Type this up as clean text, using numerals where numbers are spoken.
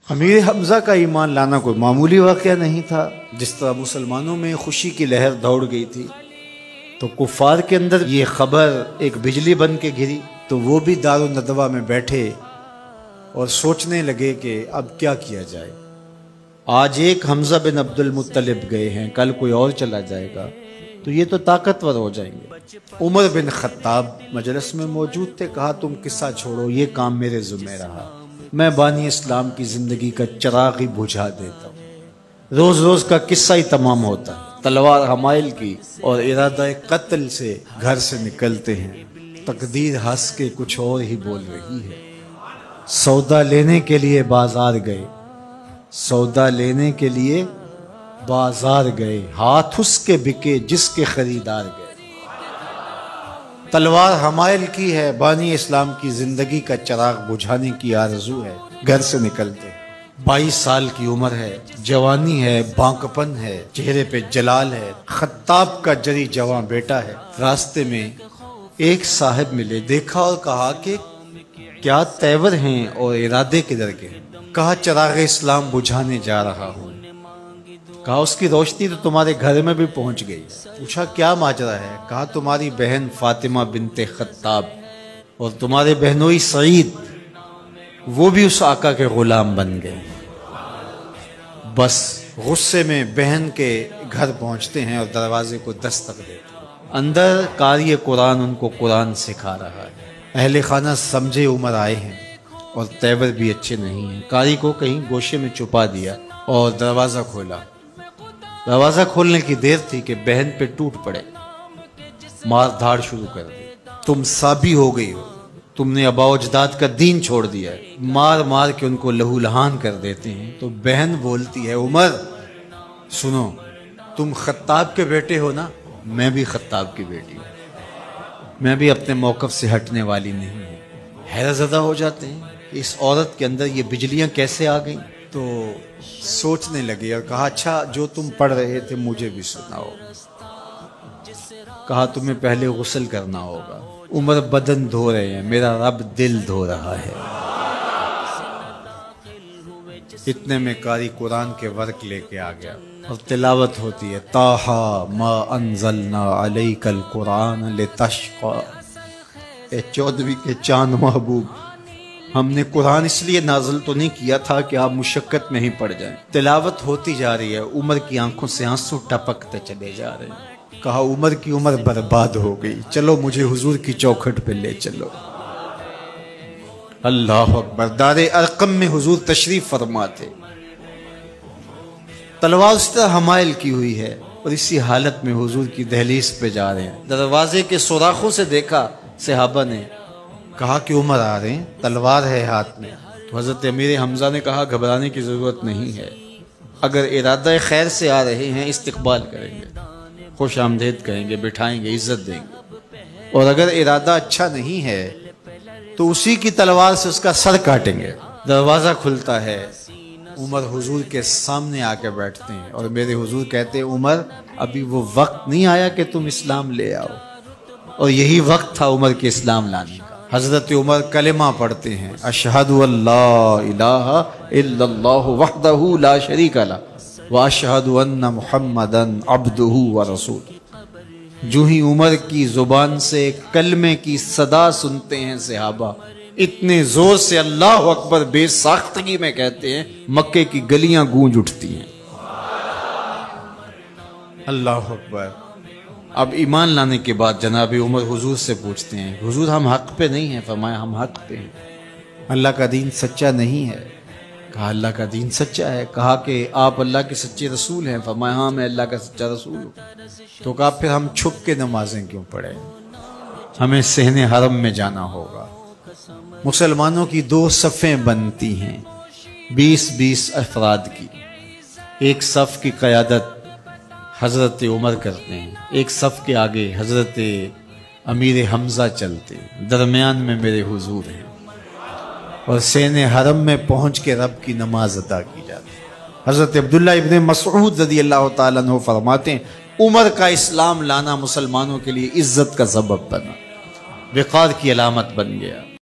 امیر حمزہ کا ایمان لانا کوئی معمولی واقعہ نہیں تھا۔ جس طرح مسلمانوں میں خوشی کی لہر دوڑ گئی تھی تو کفار کے اندر یہ خبر ایک بجلی بن کے گری، تو وہ بھی دار الندوہ میں بیٹھے اور سوچنے لگے کہ اب کیا کیا جائے۔ آج ایک حمزہ بن عبد المطلب گئے ہیں، کل کوئی اور چلا جائے گا تو یہ تو طاقتور ہو جائیں گے۔ عمر بن خطاب مجلس میں موجود تھے، کہا تم قصہ چھوڑو، یہ کام میرے ذمہ رہا، میں بانی اسلام کی زندگی کا چراغ ہی بجھا دیتا ہوں۔ روز روز کا قصہ ہی تمام ہوتا ہے، تلوار حمائل کی اور ارادہ قتل سے گھر سے نکلتے ہیں، تقدیر ہنس کے کچھ اور ہی بول رہی ہے۔ سودا لینے کے لیے بازار گئے، سودا لینے کے لیے بازار گئے، ہاتھ اس کے بکے جس کے خریدار گئے۔ تلوار حمائل کی ہے، بانی اسلام کی زندگی کا چراغ بجھانے کی آرزو ہے، گھر سے نکلتے 22 سال کی عمر ہے، جوانی ہے، بانکپن ہے، چہرے پہ جلال ہے، خطاب کا جری جواں بیٹا ہے۔ راستے میں ایک صاحب ملے، دیکھا اور کہا کہ کیا تیور ہیں اور ارادے کدھر کے؟ کہا چراغ اسلام بجھانے جا رہا ہوں۔ کہا اس کی روشنی تو تمہارے گھر میں بھی پہنچ گئی۔ پوچھا کیا ماجرا ہے؟ کہا تمہاری بہن فاطمہ بنت خطاب اور تمہارے بہنوئی سعید وہ بھی اس آقا کے غلام بن گئے۔ بس غصے میں بہن کے گھر پہنچتے ہیں اور دروازے کو دستک دیتے ہیں۔ اندر قاری قرآن ان کو قرآن سکھا رہا ہے۔ اہل خانہ سمجھے عمر آئے ہیں اور تیور بھی اچھے نہیں ہیں، قاری کو کہیں گوشے میں چھپا دیا اور دروازہ کھولا۔ دروازہ کھولنے کی دیر تھی کہ بہن پہ ٹوٹ پڑے، مار دھاڑ شروع کر دی۔ تم سابی ہو گئی ہو، تم نے آباء و اجداد کا دین چھوڑ دیا ہے۔ مار مار کے ان کو لہو لہان کر دیتے ہیں۔ تو بہن بولتی ہے عمر سنو، تم خطاب کے بیٹے ہو نا، میں بھی خطاب کی بیٹی ہوں، میں بھی اپنے موقف سے ہٹنے والی نہیں ہوں۔ حیرت زدہ ہو جاتے ہیں کہ اس عورت کے اندر یہ بجلیاں کیسے آ گئیں؟ تو سوچنے لگے اور کہا اچھا جو تم پڑھ رہے تھے مجھے بھی سناؤ۔ کہا تمہیں پہلے غسل کرنا ہوگا۔ عمر بدن دھو رہے ہیں، میرا رب دل دھو رہا ہے۔ اتنے میں قاری قرآن کے ورق لے کے آ گیا اور تلاوت ہوتی ہے، طٰہٰ ما انزلنا علیک القرآن لتشقیٰ، اے 14ویں کے چاند محبوب، ہم نے قرآن اس لیے نازل تو نہیں کیا تھا کہ آپ مشقت میں ہی پڑ جائیں۔ تلاوت ہوتی جا رہی ہے، عمر کی آنکھوں سے آنسو ٹپکتے چلے جا رہے ہیں۔ کہا عمر کی عمر برباد ہو گئی، چلو مجھے حضور کی چوکھٹ پہ لے چلو۔ اللہ اکبر، دار ارقم میں حضور تشریف فرما تھے۔ تلوار اس طرح حمائل کی ہوئی ہے اور اسی حالت میں حضور کی دہلیز پہ جا رہے ہیں۔ دروازے کے سوراخوں سے دیکھا صحابہ نے، کہا کہ عمر آ رہے ہیں، تلوار ہے ہاتھ میں۔ تو حضرت امیر حمزہ نے کہا گھبرانے کی ضرورت نہیں ہے، اگر ارادہ خیر سے آ رہے ہیں استقبال کریں گے، خوش آمدید کہیں گے، بٹھائیں گے، عزت دیں گے، اور اگر ارادہ اچھا نہیں ہے تو اسی کی تلوار سے اس کا سر کاٹیں گے۔ دروازہ کھلتا ہے، عمر حضور کے سامنے آ کے بیٹھتے ہیں اور میرے حضور کہتے ہیں عمر ابھی وہ وقت نہیں آیا کہ تم اسلام لے آؤ، اور یہی وقت تھا عمر کے اسلام لانے کا۔ حضرت عمر کلمہ پڑھتے ہیں، اشہد ان لا الہ الا اللہ وحدہ لا شریک لہ واشہد ان محمدا عبدہ ورسولہ۔ جو ہی عمر کی زبان سے کلمے کی صدا سنتے ہیں صحابہ، اتنے زور سے اللہ اکبر بے ساختگی میں کہتے ہیں مکے کی گلیاں گونج اٹھتی ہیں۔ اللہ اکبر۔ اب ایمان لانے کے بعد جناب عمر حضور سے پوچھتے ہیں حضور ہم حق پہ نہیں ہیں؟ فرمایا ہم حق پہ ہیں، اللہ کا دین سچا نہیں ہے؟ کہا اللہ کا دین سچا ہے۔ کہا کہ آپ اللہ کے سچے رسول ہیں؟ فرمایا ہاں میں اللہ کا سچا رسول ہوں۔ تو کہا پھر ہم چھپ کے نمازیں کیوں پڑھیں؟ ہمیں صحن حرم میں جانا ہوگا۔ مسلمانوں کی 2 صفیں بنتی ہیں، 20-20 افراد کی، ایک صف کی قیادت حضرت عمر کرتے ہیں، ایک صف کے آگے حضرت امیر حمزہ چلتے، درمیان میں میرے حضور ہیں، اور صحن حرم میں پہنچ کے رب کی نماز ادا کی جاتی ہے۔ حضرت عبداللہ ابن مسعود رضی اللہ تعالیٰ عنہ فرماتے ہیں عمر کا اسلام لانا مسلمانوں کے لیے عزت کا سبب بنا، وقار کی علامت بن گیا۔